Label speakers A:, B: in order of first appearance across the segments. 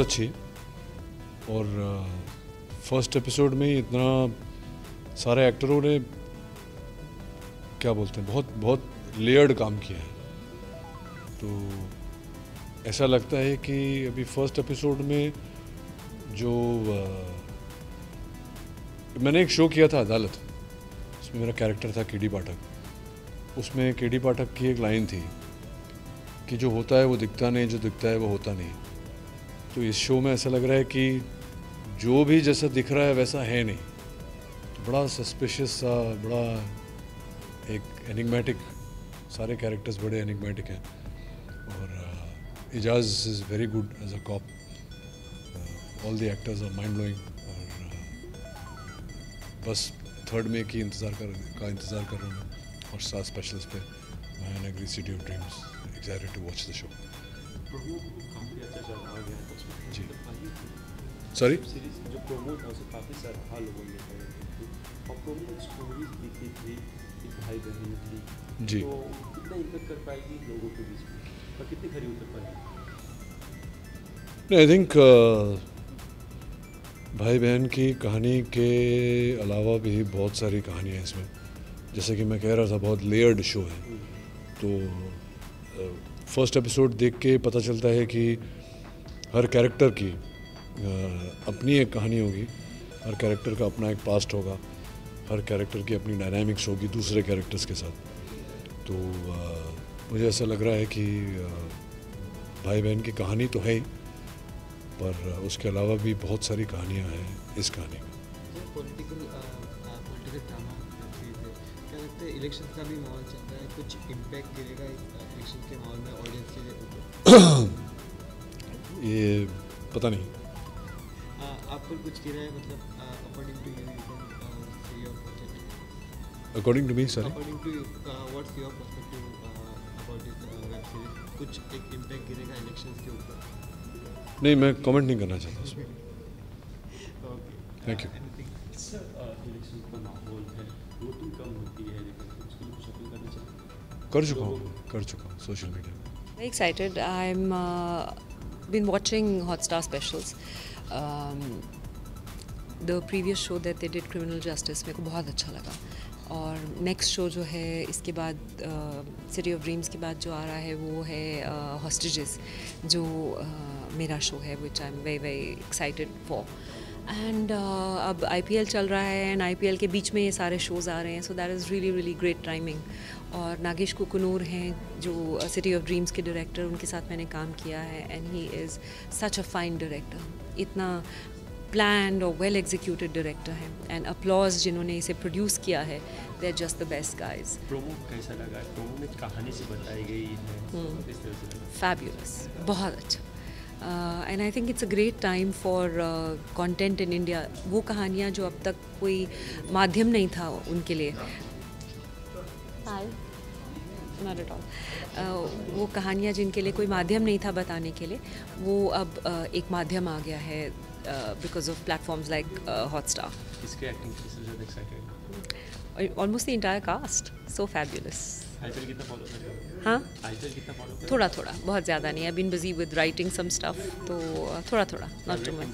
A: बहुत अच्छी है और फर्स्ट एपिसोड में इतना सारे एक्टरों ने क्या बोलते हैं बहुत बहुत लेयर्ड काम किया है। तो ऐसा लगता है कि अभी फर्स्ट एपिसोड में जो मैंने एक शो किया था अदालत, उसमें मेरा कैरेक्टर था केडी पाठक। उसमें केडी पाठक की एक लाइन थी कि जो होता है वो दिखता नहीं, जो दिखता है वो होता नहीं। तो इस शो में ऐसा लग रहा है कि जो भी जैसा दिख रहा है वैसा है नहीं। तो बड़ा सस्पिशियस सा, बड़ा एक एनिग्मेटिक, सारे कैरेक्टर्स बड़े एनिग्मेटिक हैं। और Ejaz is very good as a cop. All the actors are mind blowing. बस थर्ड में की इंतज़ार कर रहा हूँ और स्टार स्पेशल्स पे मैं agree City of Dreams excited to watch the show. जी सॉरी
B: जो प्रोमो था उसे काफ़ी सराहा लोगों ने और प्रोमो स्टोरीज दिखी थी, एक भाई बहन थी
A: जी,
B: तो कितना इम्पैक्ट कर पाएगी लोगों के बीच में और कितनी खरी उतर पाएगी?
A: आई थिंक भाई बहन की कहानी के अलावा भी बहुत सारी कहानियाँ हैं इसमें। जैसे कि मैं कह रहा था, बहुत लेयर्ड शो है। तो फर्स्ट एपिसोड देख के पता चलता है कि हर कैरेक्टर की अपनी एक कहानी होगी, हर कैरेक्टर का अपना एक पास्ट होगा, हर कैरेक्टर की अपनी डायनामिक्स होगी दूसरे कैरेक्टर्स के साथ। तो मुझे ऐसा लग रहा है कि भाई बहन की कहानी तो है ही, पर उसके अलावा भी बहुत सारी कहानियाँ हैं इस कहानी में।
C: पॉलिटिकल ड्रामा क्या लगता है, इलेक्शन का भी माहौल चल रहा है, कुछ इम्पैक्ट गिरेगा इलेक्शन के माहौल में ऑडियंस के लिए?
A: ये पता नहीं।
C: आप पर कुछ गिरा है, मतलब according to you can say your project?
A: According to me sir,
C: according to you what's your perspective about this web series? कुछ एक इम्पैक्ट गिरेगा इलेक्शंस के ऊपर?
A: नहीं, मैं कमेंट नहीं करना चाहता उसमें। Thank you.
B: इलेक्शन का माहौल है, वोटिंग कम होती है, लेकिन उसके लिए कुछ अपील करना चाहिए?
A: कर चुका हूँ सोशल मीडिया में।
D: Very excited. I'm been watching Hotstar specials. The previous show that they did, Criminal Justice, मेरे को बहुत अच्छा लगा। और नेक्स्ट शो जो है इसके बाद सिटी ऑफ ड्रीम्स के बाद जो आ रहा है वो है हॉस्टेजेस, जो मेरा शो है, which I am very very excited for. And अब IPL चल रहा है एंड IPL के बीच में ये सारे शोज़ आ रहे हैं, so that is really really great timing. और नागेश कुकुनूर हैं जो सिटी ऑफ ड्रीम्स के डायरेक्टर, उनके साथ मैंने काम किया है and he is such a fine director. इतना प्लान्ड और वेल एग्जीक्यूटेड डायरेक्टर है एंड अपलॉज जिन्होंने इसे प्रोड्यूस किया है, they are just the best guys.
B: Promo कैसा लगा? प्रोमो में कहानी से बताई गई है, इस तरह से लगा?
D: फैब्यूलस, बहुत अच्छा। And I think it's a great time for content in India. वो कहानियाँ जो अब तक कोई माध्यम नहीं था उनके लिए, नॉट एट ऑल, वो कहानियाँ जिनके लिए कोई माध्यम नहीं था बताने के लिए, वो अब एक माध्यम आ गया है because of platforms like Hotstar.
B: इसके एक्टिंग से सबसे ज़्यादा excited?
D: Almost the entire cast, so fabulous.
B: IPL कितना फॉलो कर रहे हो?
D: हाँ,
B: आईपीएल कितना फॉलो कर रहे हो?
D: थोड़ा थोड़ा, बहुत ज़्यादा नहीं। I been busy with writing some stuff, तो थोड़ा थोड़ा, not too much.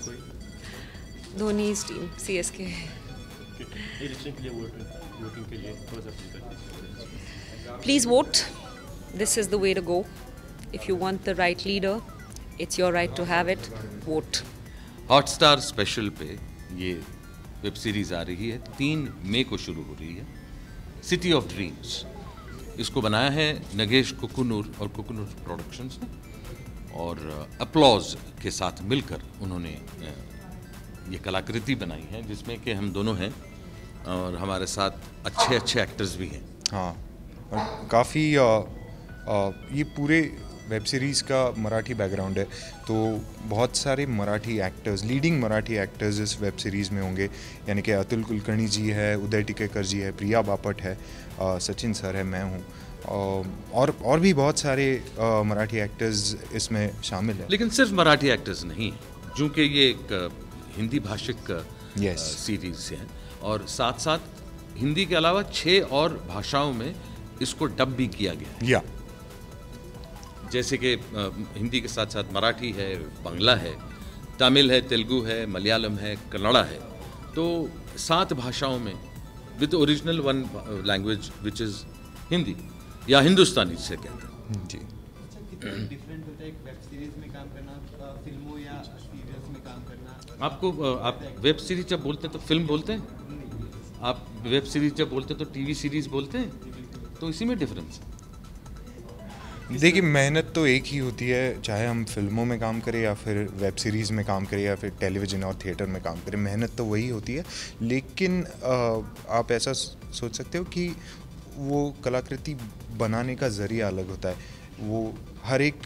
D: Dhoni team CSK।
B: Election के लिए वोटिंग के लिए थोड़ा सा अपील करते
D: Please vote. This is the way to go. If you want the right leader, it's your right to have it. Vote.
E: Hotstar special पे ये web series आ रही है, 3 मई को शुरू हो रही है, सिटी ऑफ ड्रीम्स। इसको बनाया है नगेश कुकुनूर और कुकुनूर प्रोडक्शंस ने, और अपलॉज के साथ मिलकर उन्होंने ये कलाकृति बनाई है, जिसमें कि हम दोनों हैं और हमारे साथ अच्छे अच्छे एक्टर्स भी हैं।
F: हाँ, और काफ़ी ये पूरे वेब सीरीज़ का मराठी बैकग्राउंड है, तो बहुत सारे Marathi actors, leading Marathi actors इस वेब सीरीज़ में होंगे। यानी कि अतुल कुलकर्णी जी है, उदय टिकेकर जी है, प्रिया बापट है, सचिन सर है, मैं हूँ, और भी बहुत सारे मराठी एक्टर्स इसमें शामिल हैं।
E: लेकिन सिर्फ मराठी एक्टर्स नहीं, चूँकि ये एक हिंदी भाषिक सीरीज़ है, और साथ साथ हिंदी के अलावा 6 और भाषाओं में इसको डब भी किया गया है। जैसे कि हिंदी के साथ साथ मराठी है, बांग्ला है, तमिल है, तेलुगु है, मलयालम है, कन्नड़ा है, तो 7 भाषाओं में with original one language which is Hindi या हिंदुस्तानी जिसे कहते हैं।
F: जी।
C: अच्छा, कितना डिफरेंट होता है एक वेब सीरीज में काम करना, फिल्मों या सीरियल्स में काम करना?
E: आपको आप वेब सीरीज जब बोलते हैं तो फिल्म बोलते हैं, आप वेब सीरीज जब बोलते हैं तो टीवी सीरीज बोलते हैं, तो इसी में डिफरेंस है।
F: देखिए, मेहनत तो एक ही होती है, चाहे हम फिल्मों में काम करें या फिर वेब सीरीज़ में काम करें या फिर टेलीविज़न और थिएटर में काम करें, मेहनत तो वही होती है। लेकिन आप ऐसा सोच सकते हो कि वो कलाकृति बनाने का ज़रिया अलग होता है, वो हर एक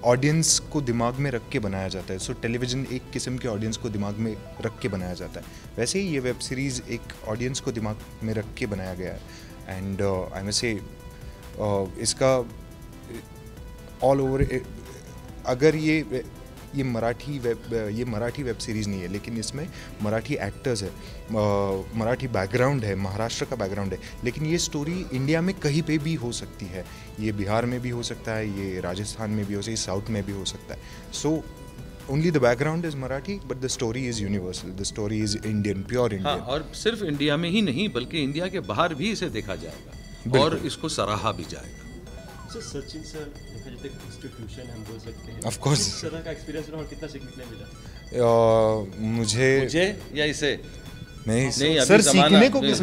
F: ऑडियंस को दिमाग में रख के बनाया जाता है। सो टेलीविज़न एक किस्म के ऑडियंस को दिमाग में रख के बनाया जाता है, वैसे ही ये वेब सीरीज़ एक ऑडियंस को दिमाग में रख के बनाया गया है। एंड आई मे से इसका ऑल ओवर, अगर ये मराठी वेब सीरीज़ नहीं है, लेकिन इसमें मराठी एक्टर्स है, मराठी बैकग्राउंड है, महाराष्ट्र का बैकग्राउंड है, लेकिन ये स्टोरी इंडिया में कहीं पे भी हो सकती है। ये बिहार में भी हो सकता है, ये राजस्थान में भी हो सकता है, साउथ में भी हो सकता है। So only the background is Marathi but the story is universal, the story is Indian, pure Indian.
E: हाँ, और सिर्फ इंडिया में ही नहीं बल्कि इंडिया के बाहर भी इसे देखा जाएगा और इसको सराहा भी जाएगा।
B: सर सचिन सर देखा जाए एक इंस्टीट्यूशन हम बोल सकते हैं,
F: Of course.
B: किस तरह का एक्सपीरियंस रहा और कितना सीखने मिला?
F: मुझे
E: या इसे
F: नहीं
E: नहीं,
F: सर,
E: अभी ज़माना-
F: सीखने को
E: नहीं,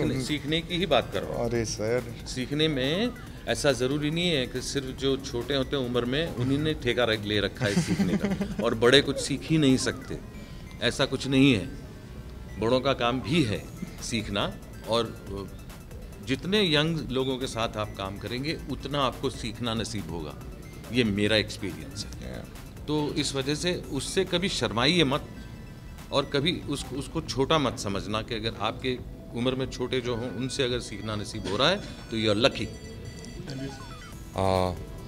F: किस
E: सीखने की ही बात कर रहा हूँ।
F: अरे सर,
E: सीखने में ऐसा ज़रूरी नहीं है कि सिर्फ जो छोटे होते हैं उम्र में उन्हीं ने ठेका ले रखा है सीखने का और बड़े कुछ सीख ही नहीं सकते, ऐसा कुछ नहीं है। बड़ों का काम भी है सीखना, और जितने यंग लोगों के साथ आप काम करेंगे उतना आपको सीखना नसीब होगा, ये मेरा एक्सपीरियंस है। तो इस वजह से उससे कभी शर्माइए मत और कभी उसको छोटा मत समझना कि अगर आपके उम्र में छोटे जो हों उनसे अगर सीखना नसीब हो रहा है तो you are lucky.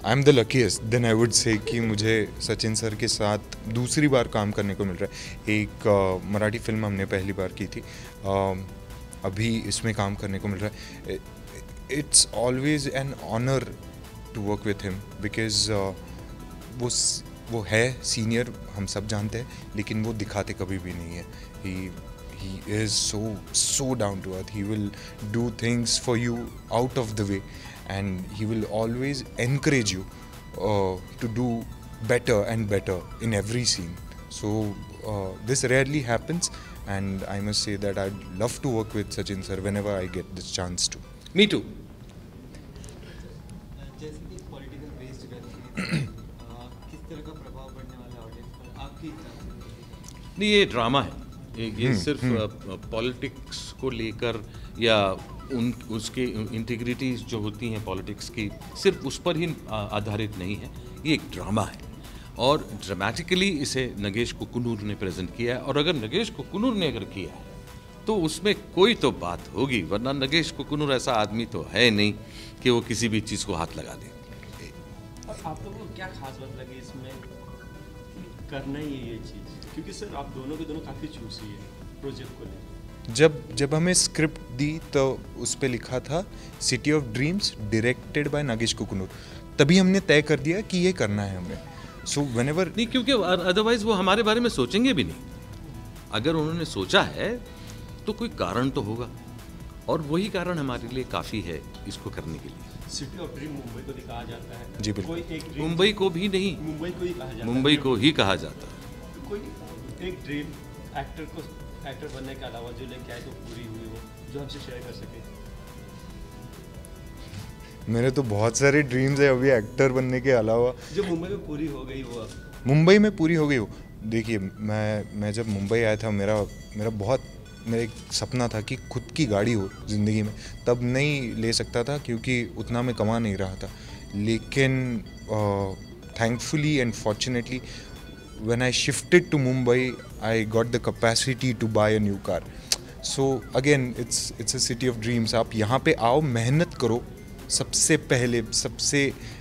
F: I am the luckiest then I would say कि मुझे सचिन सर के साथ दूसरी बार काम करने को मिल रहा है। एक मराठी फिल्म हमने पहली बार की थी, अभी इसमें काम करने को मिल रहा है। It's always an honour to work with him because वो है सीनियर, हम सब जानते हैं, लेकिन वो दिखाते कभी भी नहीं है। he is so down to earth. He will do things for you out of the way, and he will always encourage you to do better and better in every scene. So this rarely happens, and I must say that I'd love to work with Sachin sir whenever I get this chance to.
E: Me too.
C: जैसे कि political based web series किस तरह का प्रभाव पड़ने वाला है audience पर आपके हिसाब से?
E: नहीं, ये ड्रामा है, ये सिर्फ पॉलिटिक्स को लेकर या उसके इंटीग्रिटीज जो होती हैं पॉलिटिक्स की, सिर्फ उस पर ही आधारित नहीं है। ये एक ड्रामा है और ड्रामेटिकली इसे नगेश कुकुनूर ने प्रेजेंट किया है। और अगर नगेश कुकुनूर ने अगर किया है तो उसमें कोई तो बात होगी, वरना नगेश कुकुनूर ऐसा आदमी तो है नहीं कि वो किसी भी चीज़ को हाथ लगा दे।
B: और आप लोगों को क्या खास बात लगी इसमें करना ही है ये चीज़? क्योंकि सर आप दोनों के दोनों काफ़ी चूसी है प्रोजेक्ट को लेकर।
F: जब हमें स्क्रिप्ट दी तो उस पर लिखा था city of dreams directed by Nagesh Kukunoor, तभी हमने तय कर दिया कि ये करना है हमें। सो व्हेनेवर
E: नहीं, क्योंकि अदरवाइज वो हमारे बारे में सोचेंगे भी नहीं। अगर उन्होंने सोचा है तो कोई कारण तो होगा, और वही कारण हमारे लिए काफ़ी है इसको करने के लिए।
B: सिटी ऑफ ड्रीम मुंबई को भी कहा जाता है।
F: जी बिल्कुल।
B: कोई एक ड्रीम
E: मुंबई को भी नहीं,
B: मुंबई को ही कहा जाता है।
E: मुंबई को ही कहा जाता है।
B: तो कोई एक ड्रीम एक्टर बनने के अलावा जो लेके आए तो पूरी हुई हो, जो हमसे शेयर कर सके?
F: मेरे तो बहुत सारे ड्रीम्स है अभी एक्टर बनने के अलावा।
B: जो मुंबई में पूरी हो गई वो
F: मुंबई में पूरी हो गई हो। देखिए, मैं जब मुंबई आया था, मेरा एक सपना था कि खुद की गाड़ी हो ज़िंदगी में। तब नहीं ले सकता था क्योंकि उतना मैं कमा नहीं रहा था, लेकिन thankfully and fortunately when I shifted to Mumbai, I got the capacity to buy a new car. So again, it's a city of dreams. आप यहाँ पे आओ, मेहनत करो। सबसे पहले सबसे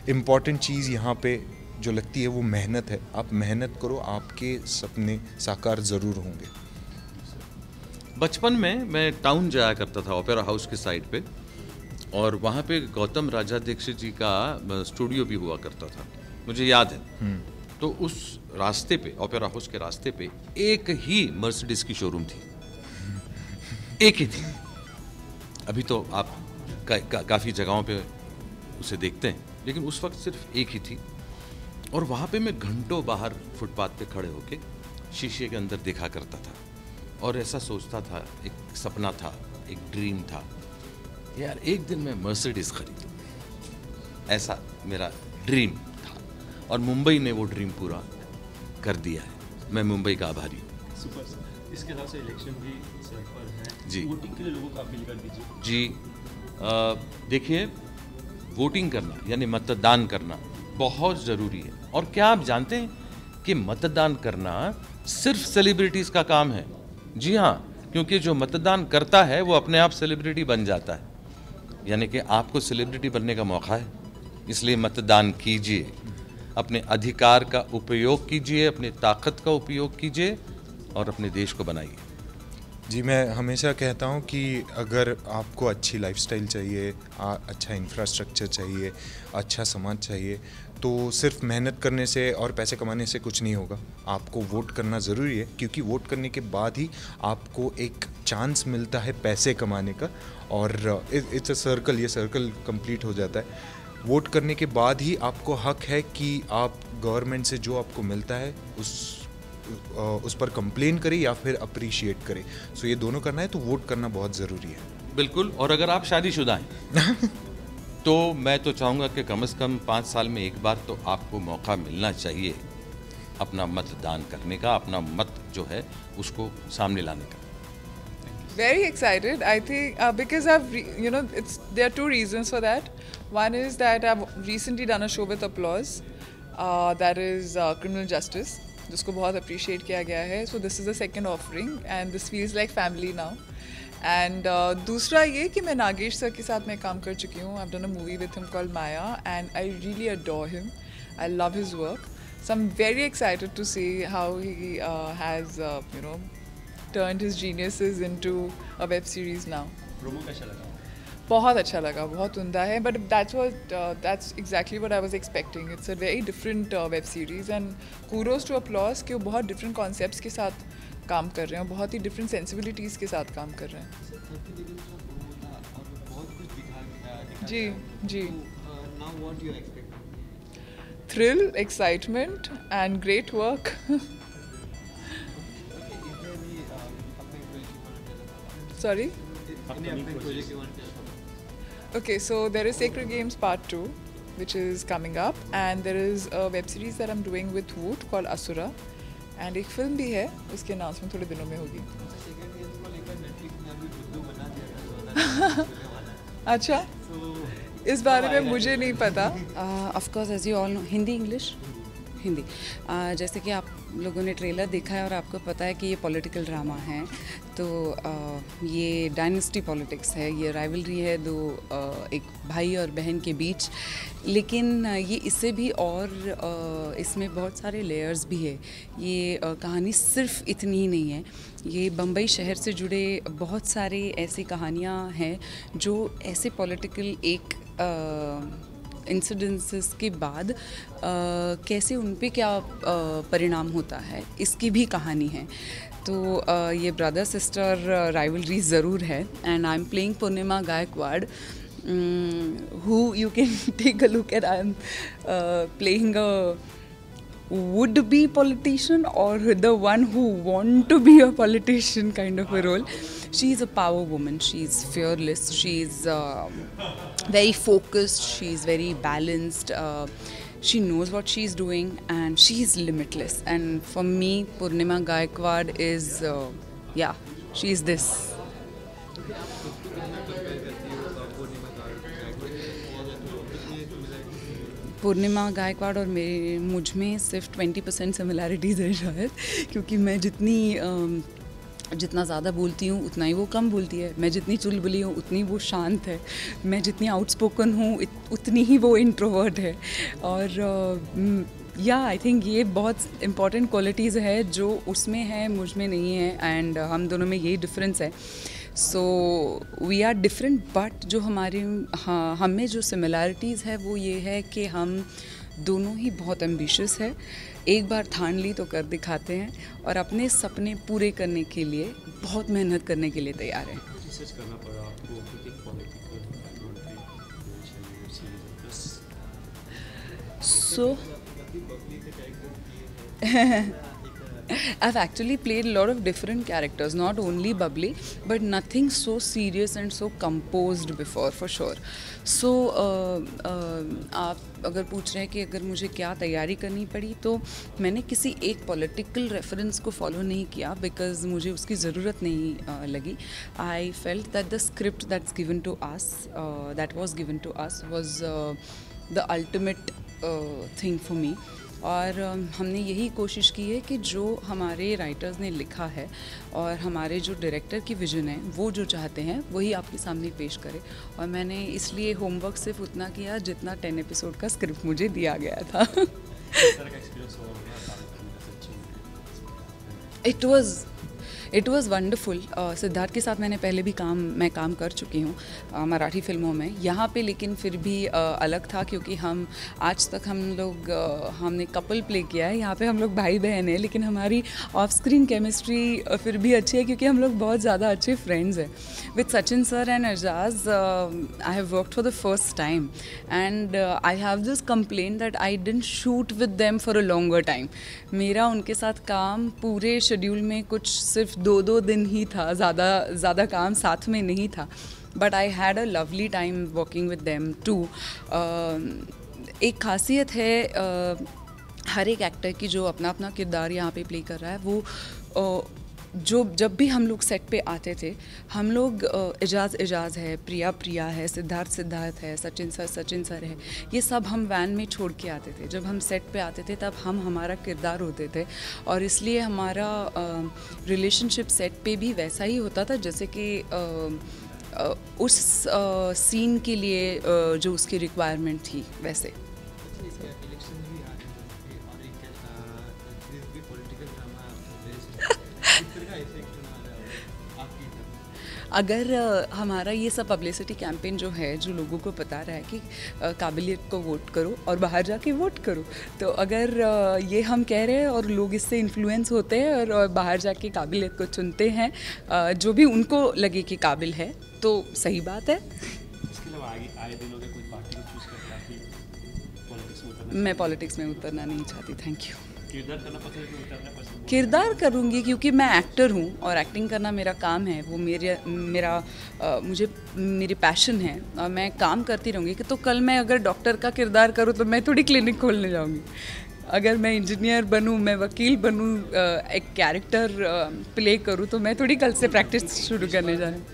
F: इम्पॉर्टेंट चीज़ यहाँ पे जो लगती है वो मेहनत है। आप मेहनत करो, आपके सपने साकार ज़रूर होंगे।
E: बचपन में मैं टाउन जाया करता था ओपेरा हाउस के साइड पे, और वहाँ पे गौतम राजा दीक्षित जी का स्टूडियो भी हुआ करता था, मुझे याद है। तो उस रास्ते पे, ओपेरा हाउस के रास्ते पे एक ही मर्सिडीज की शोरूम थी, एक ही थी। अभी तो आप काफ़ी जगहों पे उसे देखते हैं, लेकिन उस वक्त सिर्फ एक ही थी। और वहाँ पे मैं घंटों बाहर फुटपाथ पे खड़े होके शीशे के अंदर देखा करता था और ऐसा सोचता था, एक सपना था, एक ड्रीम था, यार एक दिन मैं मर्सिडीज खरीदूं। ऐसा मेरा ड्रीम था और मुंबई ने वो ड्रीम पूरा कर दिया है। मैं मुंबई का आभारी हूँ।
B: Super sir. इसके अलावा से इलेक्शन भी सर पर है
E: जी।
B: वोटिंग के लिए लोगों को अपील कर दीजिए।
E: जी, देखिए, वोटिंग करना यानी मतदान करना बहुत ज़रूरी है। और क्या आप जानते हैं कि मतदान करना सिर्फ सेलिब्रिटीज़ का काम है? जी हाँ, क्योंकि जो मतदान करता है वो अपने आप सेलिब्रिटी बन जाता है। यानी कि आपको सेलिब्रिटी बनने का मौका है, इसलिए मतदान कीजिए, अपने अधिकार का उपयोग कीजिए, अपनी ताकत का उपयोग कीजिए और अपने देश को बनाइए।
F: जी, मैं हमेशा कहता हूँ कि अगर आपको अच्छी लाइफस्टाइल चाहिए, अच्छा इंफ्रास्ट्रक्चर चाहिए, अच्छा समाज चाहिए, तो सिर्फ मेहनत करने से और पैसे कमाने से कुछ नहीं होगा। आपको वोट करना ज़रूरी है, क्योंकि वोट करने के बाद ही आपको एक चांस मिलता है पैसे कमाने का। और इट्स अ सर्कल, ये सर्कल कंप्लीट हो जाता है। वोट करने के बाद ही आपको हक है कि आप गवर्नमेंट से जो आपको मिलता है उस पर कंप्लेन करें या फिर अप्रिशिएट करें। सो ये दोनों करना है, तो वोट करना बहुत ज़रूरी है।
E: बिल्कुल। और अगर आप शादीशुदा हैं तो मैं तो चाहूँगा कि कम से कम 5 साल में एक बार तो आपको मौका मिलना चाहिए अपना मतदान करने का, अपना मत जो है उसको सामने लाने का।
G: Very excited. I think because there are 2 reasons for that. One is that I've recently done a show with Applause, that is Criminal Justice, जिसको बहुत appreciate किया गया है. So this is the second offering and this feels like family now. And दूसरा ये कि मैं Nagesh sir के साथ मैं काम कर चुकी हूँ. I've done a movie with him called Maya and I really adore him. I love his work. So I'm very excited to see how he has turned his geniuses into a web series now.
B: Promo कैसा लगा?
G: बहुत अच्छा लगा, बहुत उम्दा है. But that's exactly what I was expecting. It's a very different web series and kudos to Applause कि वो बहुत different concepts के साथ काम कर रहे हैं, बहुत ही different sensibilities के साथ काम कर रहे हैं. जी जी.
C: Now what you expect?
G: Thrill, excitement and great work. Sorry? Okay, so there is Sacred Games Part 2, which is coming up, and there is a web series that I'm doing with Woot called Asura, and एक film भी है, उसकी announcement थोड़े दिनों में होगी. अच्छा, इस बारे में मुझे नहीं पता.
H: Of course, as you all know, Hindi English Hindi. जैसे कि आप लोगों ने ट्रेलर देखा है और आपको पता है कि ये पॉलिटिकल ड्रामा है, तो ये डायनेस्टी पॉलिटिक्स है, ये राइवलरी है दो एक भाई और बहन के बीच. लेकिन ये इससे भी और इसमें बहुत सारे लेयर्स भी है. ये कहानी सिर्फ इतनी ही नहीं है, ये बम्बई शहर से जुड़े बहुत सारे ऐसी कहानियाँ हैं जो ऐसे पॉलिटिकल एक इंसिडेंसेस के बाद कैसे उन पे क्या परिणाम होता है, इसकी भी कहानी है. तो ये ब्रदर सिस्टर राइवलरी ज़रूर है. And I am playing Purnima Gaikwad, who you can take a look at. I am playing a would-be politician or the one who want to be a politician kind of a role. She's a power woman. She's fearless. She's very focused. She's very balanced. She knows what she's doing and she's limitless. And for me, Purnima Gaikwad is, she's this. पूर्णिमा गायकवाड़ और मुझ में सिर्फ 20% similarities है शायद, क्योंकि मैं जितना ज़्यादा बोलती हूँ उतना ही वो कम बोलती है. मैं जितनी चुलबुली हूँ उतनी वो शांत है. मैं जितनी आउटस्पोकन हूँ उतनी ही वो इंट्रोवर्ट है. और आई थिंक ये बहुत इम्पॉर्टेंट क्वालिटीज़ है जो उसमें है, मुझ में नहीं है. एंड हम दोनों में यही डिफरेंस है. So we are different, but जो हमें जो सिमिलैरिटीज़ है वो ये है कि हम दोनों ही बहुत एम्बिशियस है। एक बार ठान ली तो कर दिखाते हैं और अपने सपने पूरे करने के लिए बहुत मेहनत करने के लिए तैयार हैं।
B: रिसर्च करना पड़ा आपको क्योंकि पॉलिटिकल बैकग्राउंड की series
H: So I've actually played a lot of different characters, not only bubbly, but nothing so serious and so composed before, for sure. So आप अगर पूछ रहे हैं कि अगर मुझे क्या तैयारी करनी पड़ी, तो मैंने किसी एक पॉलिटिकल रेफरेंस को फॉलो नहीं किया बिकॉज मुझे उसकी ज़रूरत नहीं लगी. I felt that the script that's given to us, that was given to us was the ultimate thing for me. और हमने यही कोशिश की है कि जो हमारे राइटर्स ने लिखा है और हमारे जो डायरेक्टर की विज़न है वो जो चाहते हैं वही आपके सामने पेश करें. और मैंने इसलिए होमवर्क सिर्फ उतना किया जितना 10 एपिसोड का स्क्रिप्ट मुझे दिया गया था. It was wonderful. सिद्धार्थ के साथ मैंने पहले भी मैं काम कर चुकी हूँ मराठी फिल्मों में. यहाँ पे लेकिन फिर भी अलग था क्योंकि हम आज तक हमने कपल प्ले किया है. यहाँ पे हम लोग भाई बहन हैं, लेकिन हमारी ऑफ स्क्रीन केमिस्ट्री फिर भी अच्छी है क्योंकि हम लोग बहुत ज़्यादा अच्छे फ्रेंड्स हैं. With Sachin sir and Ejaz I have worked for the first time and I have this complain that I didn't shoot with them for a longer time. मेरा उनके साथ काम पूरे शेड्यूल में कुछ सिर्फ 2 दिन ही था, ज़्यादा काम साथ में नहीं था. But I had a lovely time working with them too. एक खासियत है हर एक एक्टर की जो अपना अपना किरदार यहाँ पे प्ले कर रहा है, वो जब भी हम लोग सेट पे आते थे, हम लोग एजाज़ है, प्रिया है, सिद्धार्थ है, सचिन सर है, ये सब हम वैन में छोड़ के आते थे. जब हम सेट पे आते थे तब हम हमारा किरदार होते थे और इसलिए हमारा रिलेशनशिप सेट पे भी वैसा ही होता था जैसे कि उस सीन के लिए जो उसकी रिक्वायरमेंट थी वैसे. अगर हमारा ये सब पब्लिसिटी कैंपेन जो है, जो लोगों को बता रहा है कि काबिलियत को वोट करो और बाहर जाके वोट करो, तो अगर ये हम कह रहे हैं और लोग इससे इन्फ्लुएंस होते हैं और बाहर जाके काबिलियत को चुनते हैं जो भी उनको लगे कि काबिल है, तो सही बात है.
B: इसके अलावा आए दिनों में कोई पार्टी को चूज करता है पॉलिटिक्स में उतरना?
H: मैं पॉलिटिक्स में उतरना नहीं चाहती. Thank you.
B: किरदार करना पसंद है कि उतरना पसंद है?
H: किरदार करूँगी क्योंकि मैं एक्टर हूँ और एक्टिंग करना मेरा काम है. वो मेरी पैशन है और मैं काम करती रहूँगी. कि तो कल मैं अगर डॉक्टर का किरदार करूँ तो मैं थोड़ी क्लिनिक खोलने जाऊँगी. अगर मैं इंजीनियर बनूँ, मैं वकील बनूँ, एक कैरेक्टर प्ले करूँ, तो मैं थोड़ी कल से प्रैक्टिस शुरू करने जा रही हूँ.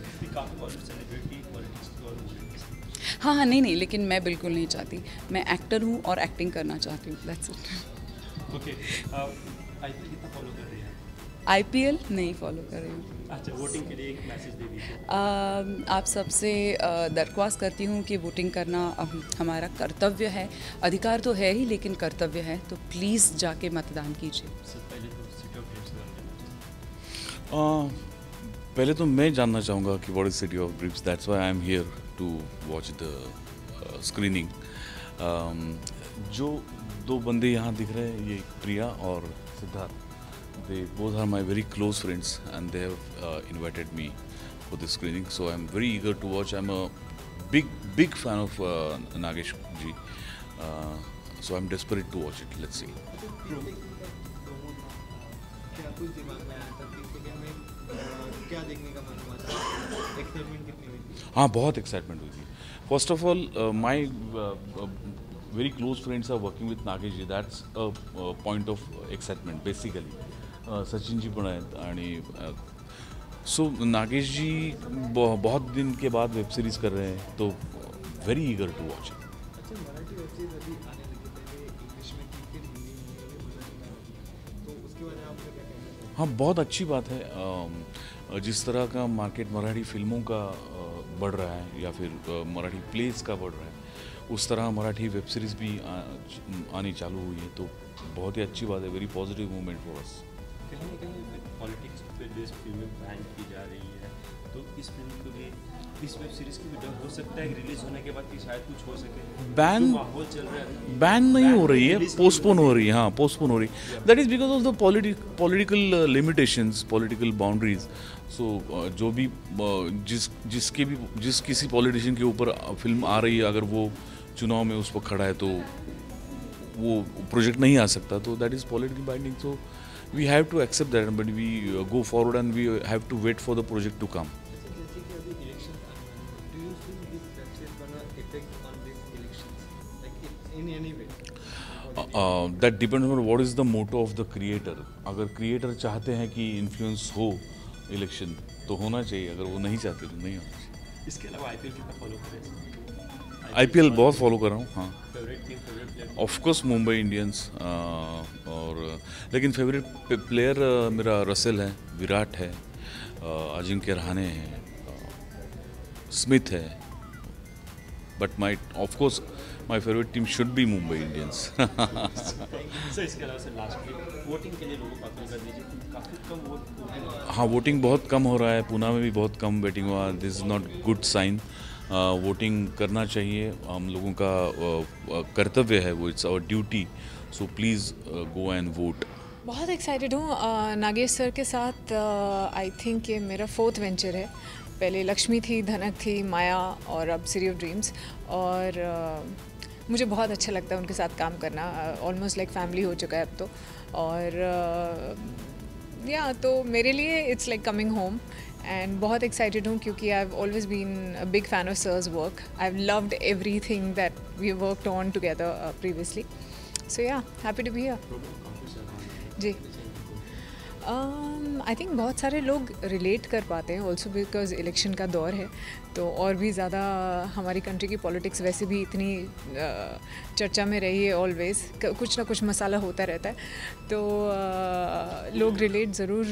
H: हाँ, नहीं, लेकिन मैं बिल्कुल नहीं चाहती. मैं एक्टर हूँ और एक्टिंग करना चाहती हूँ. That's it.
B: ओके. आईपीएल कितना फॉलो कर रही हैं?
H: आईपीएल नहीं फॉलो कर रही हूँ.
B: अच्छा, वोटिंग के लिए एक मैसेज दे दीजिए.
H: आप सबसे दरख्वास्त करती हूँ कि वोटिंग करना हमारा कर्तव्य है. अधिकार तो है ही, लेकिन कर्तव्य है, तो प्लीज़ जाके मतदान कीजिए.
I: पहले तो मैं जानना चाहूँगा कि what is City of Dreams. That's why I am here to watch the screening. जो 2 बंदे यहाँ दिख रहे हैं, ये प्रिया और Siddharth, they both are my very close friends and they have invited me for this screening, so I'm very eager to watch. I'm a big fan of Nagesh ji, so I'm desperate to watch it. Let's see.
C: क्या कुछ दिमाग में आया था कि हमें क्या देखने का मन हुआ था? एक्साइटमेंट कितनी हुई थी?
I: हाँ, बहुत एक्साइटमेंट हुई थी. First of all my very close friends are working with Nagesh ji. That's a point of excitement basically. Sachin ji पण आहेत आणि सो नागेश जी बहुत दिन के बाद वेब सीरीज़ कर रहे हैं, तो very eager to watch it.
C: अच्छा, मराठी वेब सीरीज अभी आने लगी, पहले इंग्लिश में थी, फिर हिंदी में, तो उसके बारे में आपका क्या कहना है?
I: हाँ, बहुत अच्छी बात है. जिस तरह का मार्केट मराठी फिल्मों का बढ़ रहा है या फिर मराठी प्लेस का बढ़ रहा है, उस तरह मराठी वेब सीरीज़ भी आनी चालू हुई है, तो बहुत ही अच्छी बात है. Very positive movement for us.
B: कहीं ना कहीं पॉलिटिक्स पे बेस्ड फिल्में बैन की जा रही है, तो इस फिल्म को भी, इस वेब सीरीज की भी डर हो सकता है कि रिलीज होने के बाद कि शायद कुछ हो सके?
I: बैन
B: जो माहौल चल रहा है
I: बैन नहीं हो रही है, पोस्टपोन हो रही है। हाँ, पोस्टपोन हो रही है। That is because of the political limitations, political boundaries. So जो भी जिस किसी पॉलिटिशियन के ऊपर फिल्म आ रही है, अगर वो चुनाव में उस पर खड़ा है तो वो प्रोजेक्ट नहीं आ सकता। तो that is political binding. So we have to accept that, but we go forward and we have to wait for the project to come. That depends on what is the motto of the creator. अगर creator चाहते हैं कि influence हो election तो होना चाहिए, अगर वो नहीं चाहते तो नहीं होना चाहिए।
B: इसके अलावा आईपीएल कितना फॉलो करें?
I: आईपीएल बहुत फॉलो कर रहा हूँ। हाँ,
B: favourite team, favourite player?
I: Of course Mumbai Indians, और लेकिन फेवरेट प्लेयर मेरा रसेल है, विराट है, अजिंक्य रहाणे है, स्मिथ है, but of course my favourite team should be Mumbai Indians.
B: Sir इसके अलावा सर लास्टली वोटिंग के लिए लोगों को अपील कर दीजिए, काफ़ी कम वोट।
I: हाँ, वोटिंग बहुत कम हो रहा है, पूना में भी बहुत कम वोटिंग हुआ। This is not good sign. Voting करना चाहिए, हम लोगों का कर्तव्य है वो, it's our duty. So please go and vote.
J: बहुत एक्साइटेड हूँ नागेश सर के साथ। आई थिंक ये मेरा 4th वेंचर है। पहले लक्ष्मी थी, धनक थी, माया और अब सिटी ऑफ ड्रीम्स। और मुझे बहुत अच्छा लगता है उनके साथ काम करना। ऑलमोस्ट लाइक फैमिली हो चुका है अब तो। और या तो मेरे लिए it's like coming home. And बहुत एक्साइटेड हूँ क्योंकि I have always been a big fan of sir's work. I have loved everything that we worked on together previously. So yeah, happy to be here. जी, I think बहुत सारे लोग relate कर पाते हैं ऑल्सो बिकॉज इलेक्शन का दौर है, तो और भी ज़्यादा हमारी कंट्री की पॉलिटिक्स वैसे भी इतनी चर्चा में रही है। ऑलवेज कुछ ना कुछ मसाला होता रहता है, तो लोग रिलेट ज़रूर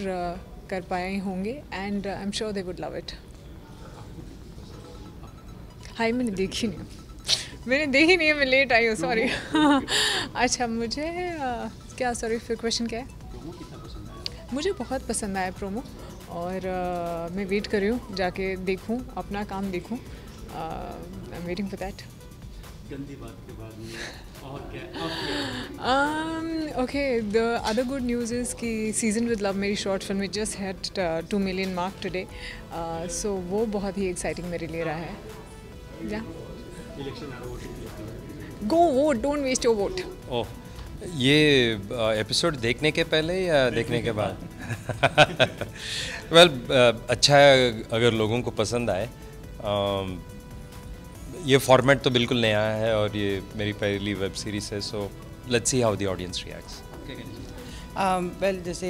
J: कर पाए होंगे। And I am sure they would love it. हाय, मैंने देखी नहीं है, मैं लेट आई हूँ, सॉरी। अच्छा, मुझे क्या, सॉरी, फिर क्वेश्चन क्या है? मुझे बहुत पसंद आया प्रोमो, और मैं वेट कर रही हूँ जाके देखूँ, अपना काम देखूँ। I am waiting for that.
B: गंदी बात के बाद में और क्या?
J: Okay, the other good news is कि सीजन विद लव, मेरी short film, it just had 2 million mark today. सो वो बहुत ही एक्साइटिंग मेरे लिए रहा है। Yeah go vote, don't waste your vote.
K: Oh, ये एपिसोड देखने के पहले या देखने के बाद? वेल, अच्छा है अगर लोगों को पसंद आए। ये फॉर्मेट तो बिल्कुल नया है और ये मेरी पहली वेब सीरीज है, so let's see how the audience reacts.
L: Well, जैसे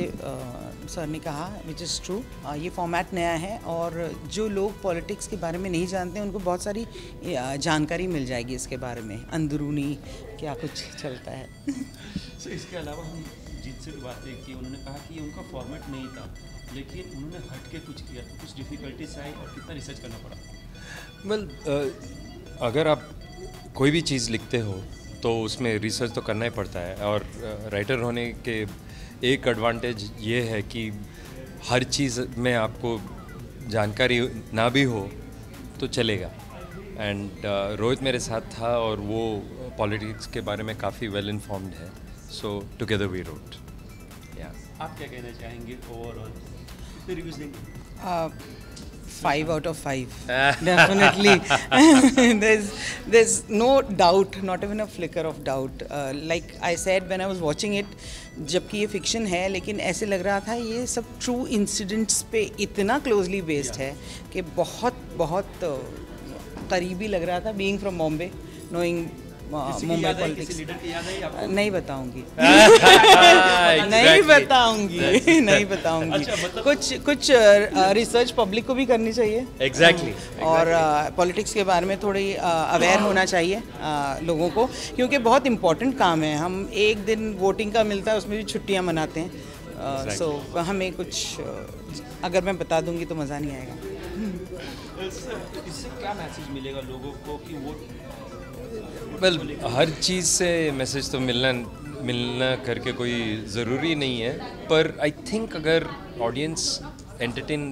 L: सर ने कहा, विच इज़ ट्रू, ये फॉर्मेट नया है और जो लोग पॉलिटिक्स के बारे में नहीं जानते उनको बहुत सारी जानकारी मिल जाएगी इसके बारे में, अंदरूनी क्या कुछ चलता है।
B: सो इसके अलावा हम जीत से भी बातें की, उन्होंने कहा कि ये उनका फॉर्मेट नहीं था, लेकिन उन्होंने हट के कुछ किया, तो कुछ डिफ़िकल्टीज आई और कितना रिसर्च करना पड़ा?
K: वेल, अगर आप कोई भी चीज़ लिखते हो तो उसमें रिसर्च तो करना ही पड़ता है, और राइटर होने के एक एडवांटेज ये है कि हर चीज़ में आपको जानकारी ना भी हो तो चलेगा। एंड रोहित मेरे साथ था और वो पॉलिटिक्स के बारे में काफ़ी वेल इन्फॉर्म्ड है, सो टुगेदर वी रोट। या
B: आप क्या कहना चाहेंगे ओवरऑल? कितने रिव्यूज़ देंगे?
L: 5 out of 5 definitely. there's no doubt, not even a flicker of doubt. Like I said when I was watching it, जबकि ये फिक्शन है लेकिन ऐसे लग रहा था ये सब ट्रू इंसिडेंट्स पे इतना क्लोजली बेस्ड है कि बहुत बहुत करीबी लग रहा था। Being from Bombay, knowing Mumbai politics, नहीं बताऊंगी। नहीं बताऊंगी।
B: अच्छा,
L: कुछ रिसर्च पब्लिक को भी करनी चाहिए।
K: एग्जैक्टली।
L: और पॉलिटिक्स के बारे में थोड़ी अवेयर होना चाहिए लोगों को, क्योंकि बहुत इम्पोर्टेंट काम है। हम एक दिन वोटिंग का मिलता है, उसमें भी छुट्टियां मनाते हैं। सो हमें कुछ अगर मैं बता दूंगी तो मज़ा नहीं आएगा।
B: इससे क्या मैसेज मिलेगा लोगों को कि वोट?
K: वेल, हर चीज़ से मैसेज तो मिलना करके कोई ज़रूरी नहीं है, पर आई थिंक अगर ऑडियंस एंटरटेन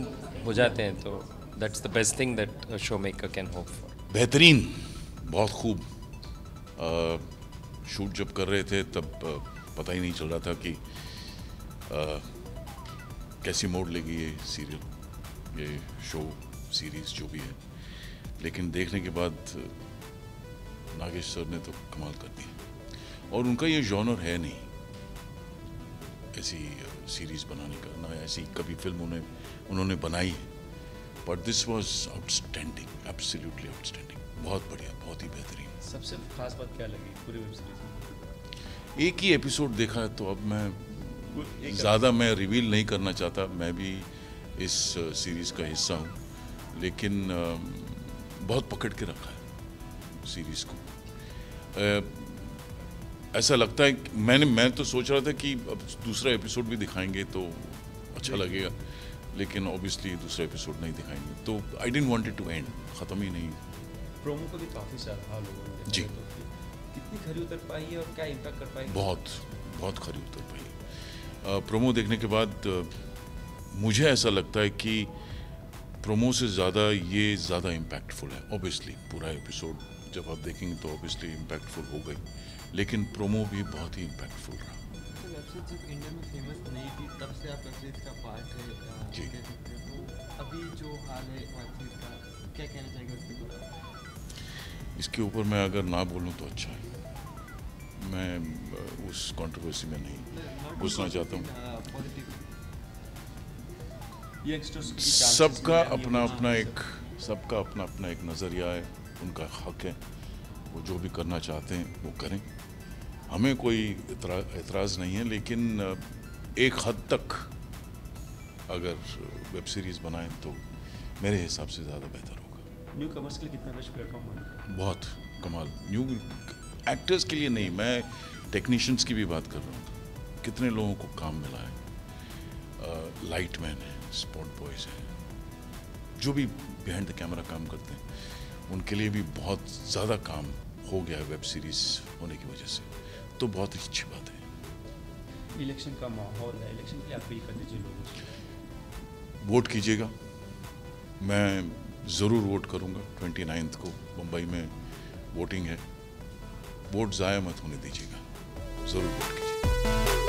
K: हो जाते हैं तो That's the best thing that a showmaker can hope for.
I: बेहतरीन, बहुत खूब। शूट जब कर रहे थे तब पता ही नहीं चल रहा था कि कैसी मोड़ लेगी ये सीरियल, ये शो सीरीज़ जो भी है, लेकिन देखने के बाद नागेश सर ने तो कमाल कर दिया। और उनका ये जॉनर है नहीं ऐसी सीरीज़ बनाने का, ना ऐसी कभी फिल्म उन्होंने बनाई है, but this was outstanding, absolutely outstanding, बहुत बढ़िया, बहुत ही बेहतरीन।
B: सबसे खास बात क्या लगी पूरी वेब सीरीज में?
I: एक ही एपिसोड देखा है, तो अब मैं ज़्यादा रिवील नहीं करना चाहता। मैं भी इस सीरीज़ का हिस्सा हूँ, लेकिन बहुत पकड़ के रखा है सीरीज़ को। ऐसा लगता है कि मैं तो सोच रहा था कि अब दूसरा एपिसोड भी दिखाएंगे तो अच्छा लगेगा, लेकिन ऑब्वियसली दूसरा एपिसोड नहीं दिखाएंगे, तो I didn't want it to end, ख़त्म ही नहीं।
B: प्रोमो को भी काफ़ी सारा लोगों ने
I: जी,
B: कितनी खरी उतर पाई है और क्या इम्पैक्ट कर पाई?
I: बहुत खरी उतर पाई। प्रोमो देखने के बाद मुझे ऐसा लगता है कि प्रोमो से ज़्यादा ये ज़्यादा इम्पैक्टफुल है। ऑब्वियसली पूरा एपिसोड जब आप देखेंगे तो ऑब्वियसली इम्पैक्टफुल हो गई, लेकिन प्रोमो भी बहुत ही इम्पैक्टफुल रहा।
C: तो वेब सीरीज जब इंडिया में फेमस नहीं थी तब से आप वेब सीरीज का पार्ट है
I: जी।
C: कह सकते हो, तो अभी जो हाल है वेब सीरीज का, क्या कहना चाहिए उसके ऊपर?
I: इसके ऊपर मैं अगर ना बोलूँ तो अच्छा है, मैं उस कंट्रोवर्सी में नहीं घुसना चाहता हूँ। सबका अपना अपना एक नज़रिया है, उनका हक है, वो जो भी करना चाहते हैं वो करें, हमें कोई एतराज़ नहीं है, लेकिन एक हद तक अगर वेब सीरीज़ बनाएं तो मेरे हिसाब से ज़्यादा बेहतर होगा।
B: न्यू कमर्स के लिए कितना बेस्ट प्लेटफॉर्म होगा? बहुत
I: कमाल। न्यू एक्टर्स के लिए नहीं, मैं टेक्नीशियंस की भी बात कर रहा हूँ। कितने लोगों को काम मिला है, लाइटमैन है, स्पॉट बॉयज़ हैं, जो भी बिहाइंड द कैमरा काम करते हैं, उनके लिए भी बहुत ज़्यादा काम हो गया है वेब सीरीज़ होने की वजह से, तो बहुत ही अच्छी बात है।
B: इलेक्शन का माहौल है, इलेक्शन के लिए अपील कर दीजिए लोगों से।
I: वोट कीजिएगा, मैं ज़रूर वोट करूँगा। 29 को मुंबई में वोटिंग है, वोट ज़ाया मत होने दीजिएगा, ज़रूर वोट कीजिए।